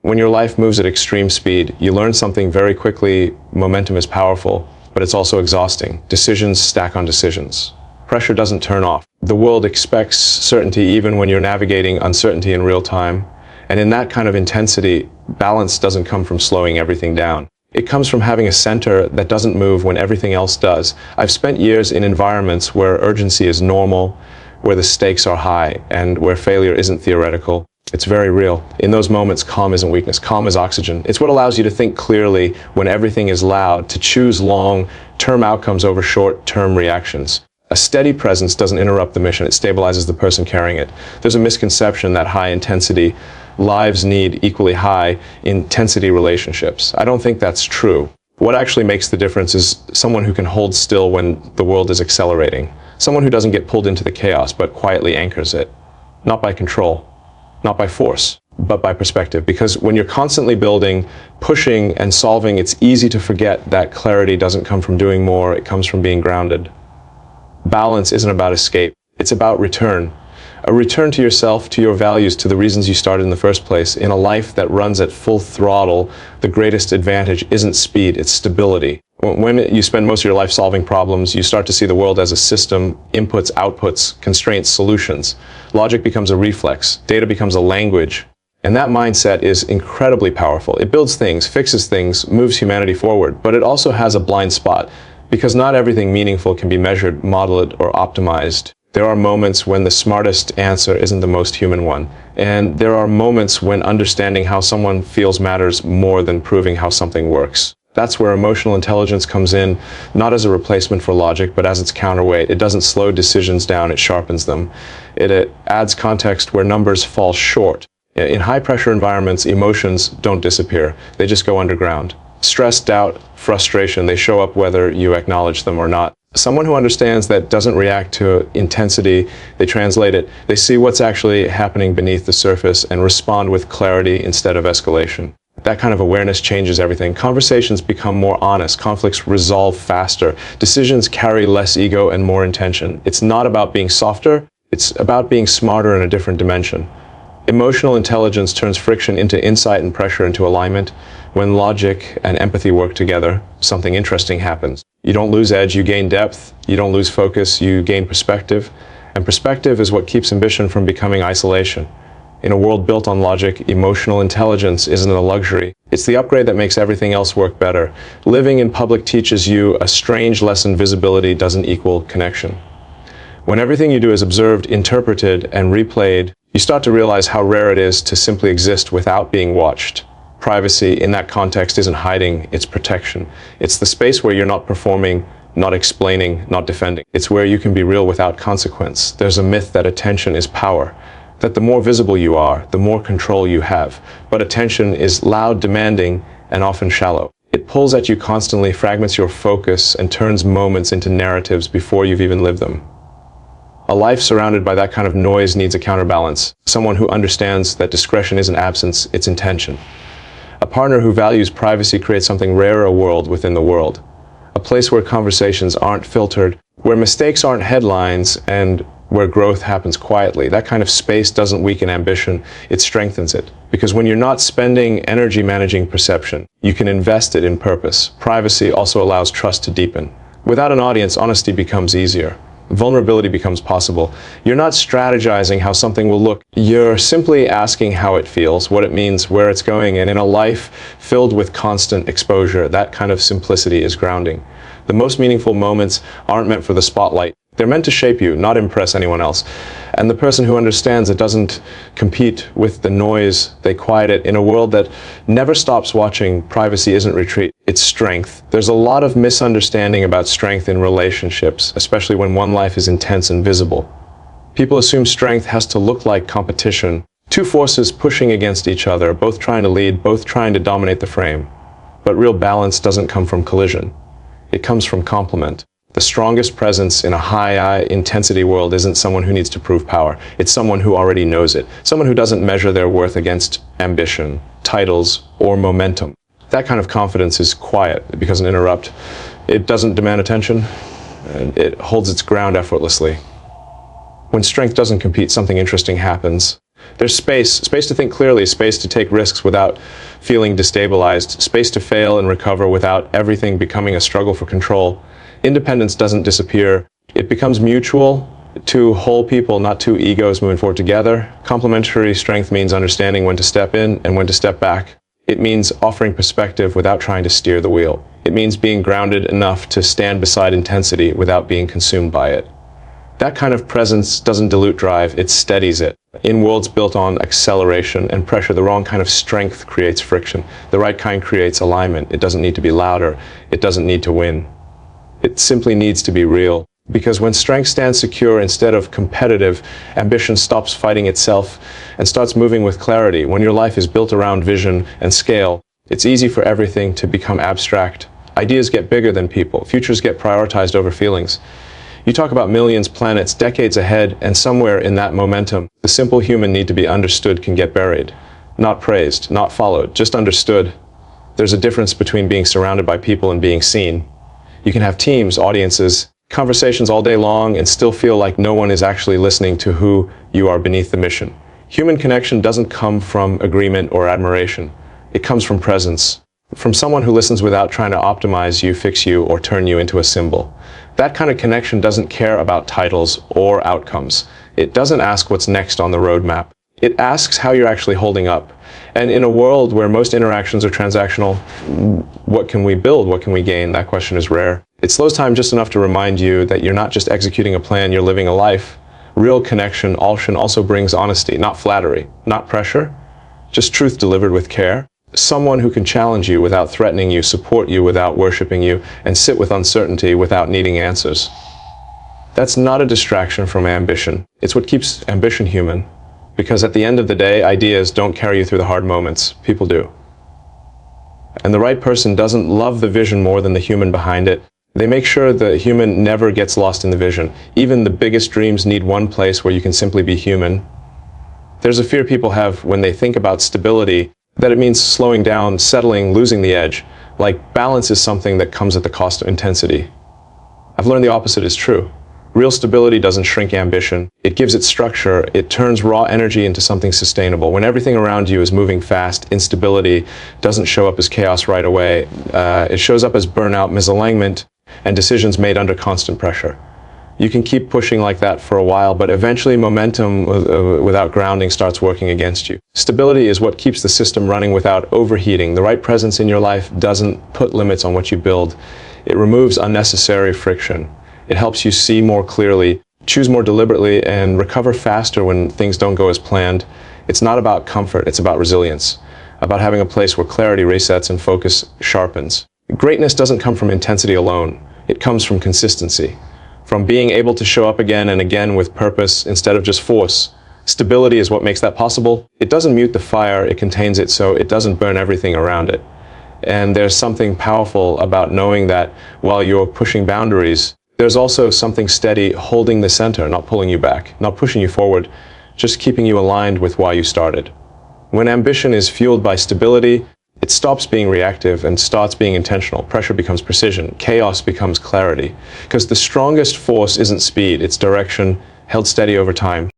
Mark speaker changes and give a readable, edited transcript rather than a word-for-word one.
Speaker 1: When your life moves at extreme speed, you learn something very quickly. Momentum is powerful, but it's also exhausting. Decisions stack on decisions. Pressure doesn't turn off. The world expects certainty even when you're navigating uncertainty in real time. And in that kind of intensity, balance doesn't come from slowing everything down. It comes from having a center that doesn't move when everything else does. I've spent years in environments where urgency is normal, where the stakes are high, and where failure isn't theoretical. It's very real. In those moments, calm isn't weakness. Calm is oxygen. It's what allows you to think clearly when everything is loud, to choose long-term outcomes over short-term reactions. A steady presence doesn't interrupt the mission. It stabilizes the person carrying it. There's a misconception that high-intensity lives need equally high-intensity relationships. I don't think that's true. What actually makes the difference is someone who can hold still when the world is accelerating. Someone who doesn't get pulled into the chaos, but quietly anchors it. Not by control, not by force, but by perspective. Because when you're constantly building, pushing, and solving, it's easy to forget that clarity doesn't come from doing more, it comes from being grounded. Balance isn't about escape, it's about return. A return to yourself, to your values, to the reasons you started in the first place. In a life that runs at full throttle, the greatest advantage isn't speed, it's stability. When you spend most of your life solving problems, you start to see the world as a system, inputs, outputs, constraints, solutions. Logic becomes a reflex, data becomes a language, and that mindset is incredibly powerful. It builds things, fixes things, moves humanity forward, but it also has a blind spot, because not everything meaningful can be measured, modeled, or optimized. There are moments when the smartest answer isn't the most human one, and there are moments when understanding how someone feels matters more than proving how something works. That's where emotional intelligence comes in, not as a replacement for logic, but as its counterweight. It doesn't slow decisions down, it sharpens them. It adds context where numbers fall short. In high-pressure environments, emotions don't disappear. They just go underground. Stress, doubt, frustration, they show up whether you acknowledge them or not. Someone who understands that doesn't react to intensity, they translate it. They see what's actually happening beneath the surface and respond with clarity instead of escalation. That kind of awareness changes everything. Conversations become more honest, conflicts resolve faster, decisions carry less ego and more intention. It's not about being softer, it's about being smarter in a different dimension. Emotional intelligence turns friction into insight and pressure into alignment. When logic and empathy work together, something interesting happens. You don't lose edge, you gain depth. You don't lose focus, you gain perspective. And perspective is what keeps ambition from becoming isolation. In a world built on logic, emotional intelligence isn't a luxury. It's the upgrade that makes everything else work better. Living in public teaches you a strange lesson: visibility doesn't equal connection. When everything you do is observed, interpreted, and replayed, you start to realize how rare it is to simply exist without being watched. Privacy in that context isn't hiding, it's protection. It's the space where you're not performing, not explaining, not defending. It's where you can be real without consequence. There's a myth that attention is power, that the more visible you are, the more control you have. But attention is loud, demanding, and often shallow. It pulls at you constantly, fragments your focus, and turns moments into narratives before you've even lived them. A life surrounded by that kind of noise needs a counterbalance. Someone who understands that discretion isn't absence, it's intention. A partner who values privacy creates something rarer: a world within the world. A place where conversations aren't filtered, where mistakes aren't headlines, and where growth happens quietly. That kind of space doesn't weaken ambition, it strengthens it. Because when you're not spending energy managing perception, you can invest it in purpose. Privacy also allows trust to deepen. Without an audience, honesty becomes easier. Vulnerability becomes possible. You're not strategizing how something will look. You're simply asking how it feels, what it means, where it's going. And in a life filled with constant exposure, that kind of simplicity is grounding. The most meaningful moments aren't meant for the spotlight. They're meant to shape you, not impress anyone else. And the person who understands it doesn't compete with the noise, they quiet it. In a world that never stops watching, privacy isn't retreat, it's strength. There's a lot of misunderstanding about strength in relationships, especially when one life is intense and visible. People assume strength has to look like competition. Two forces pushing against each other, both trying to lead, both trying to dominate the frame. But real balance doesn't come from collision. It comes from complement. The strongest presence in a high-intensity world isn't someone who needs to prove power. It's someone who already knows it. Someone who doesn't measure their worth against ambition, titles, or momentum. That kind of confidence is quiet. It doesn't interrupt. It doesn't demand attention. And it holds its ground effortlessly. When strength doesn't compete, something interesting happens. There's space to think clearly, space to take risks without feeling destabilized, space to fail and recover without everything becoming a struggle for control. Independence doesn't disappear. It becomes mutual, two whole people, not two egos moving forward together. Complementary strength means understanding when to step in and when to step back. It means offering perspective without trying to steer the wheel. It means being grounded enough to stand beside intensity without being consumed by it. That kind of presence doesn't dilute drive, it steadies it. In worlds built on acceleration and pressure, the wrong kind of strength creates friction. The right kind creates alignment. It doesn't need to be louder. It doesn't need to win. It simply needs to be real. Because when strength stands secure instead of competitive, ambition stops fighting itself and starts moving with clarity. When your life is built around vision and scale, it's easy for everything to become abstract. Ideas get bigger than people. Futures get prioritized over feelings. You talk about millions, planets, decades ahead, and somewhere in that momentum, the simple human need to be understood can get buried. Not praised, not followed, just understood. There's a difference between being surrounded by people and being seen. You can have teams, audiences, conversations all day long and still feel like no one is actually listening to who you are beneath the mission. Human connection doesn't come from agreement or admiration. It comes from presence. From someone who listens without trying to optimize you, fix you, or turn you into a symbol. That kind of connection doesn't care about titles or outcomes. It doesn't ask what's next on the roadmap. It asks how you're actually holding up. And in a world where most interactions are transactional, what can we build? What can we gain? That question is rare. It slows time just enough to remind you that you're not just executing a plan, you're living a life. Real connection also brings honesty, not flattery, not pressure, just truth delivered with care. Someone who can challenge you without threatening you, support you without worshiping you, and sit with uncertainty without needing answers. That's not a distraction from ambition. It's what keeps ambition human. Because at the end of the day, ideas don't carry you through the hard moments. People do. And the right person doesn't love the vision more than the human behind it. They make sure the human never gets lost in the vision. Even the biggest dreams need one place where you can simply be human. There's a fear people have when they think about stability, that it means slowing down, settling, losing the edge. Like balance is something that comes at the cost of intensity. I've learned the opposite is true. Real stability doesn't shrink ambition. It gives it structure. It turns raw energy into something sustainable. When everything around you is moving fast, instability doesn't show up as chaos right away. It shows up as burnout, misalignment, and decisions made under constant pressure. You can keep pushing like that for a while, but eventually momentum without grounding starts working against you. Stability is what keeps the system running without overheating. The right presence in your life doesn't put limits on what you build. It removes unnecessary friction. It helps you see more clearly, choose more deliberately, and recover faster when things don't go as planned. It's not about comfort, it's about resilience, about having a place where clarity resets and focus sharpens. Greatness doesn't come from intensity alone. It comes from consistency, from being able to show up again and again with purpose instead of just force. Stability is what makes that possible. It doesn't mute the fire, it contains it so it doesn't burn everything around it. And there's something powerful about knowing that while you're pushing boundaries, there's also something steady holding the center, not pulling you back, not pushing you forward, just keeping you aligned with why you started. When ambition is fueled by stability, it stops being reactive and starts being intentional. Pressure becomes precision. Chaos becomes clarity. Because the strongest force isn't speed, it's direction held steady over time.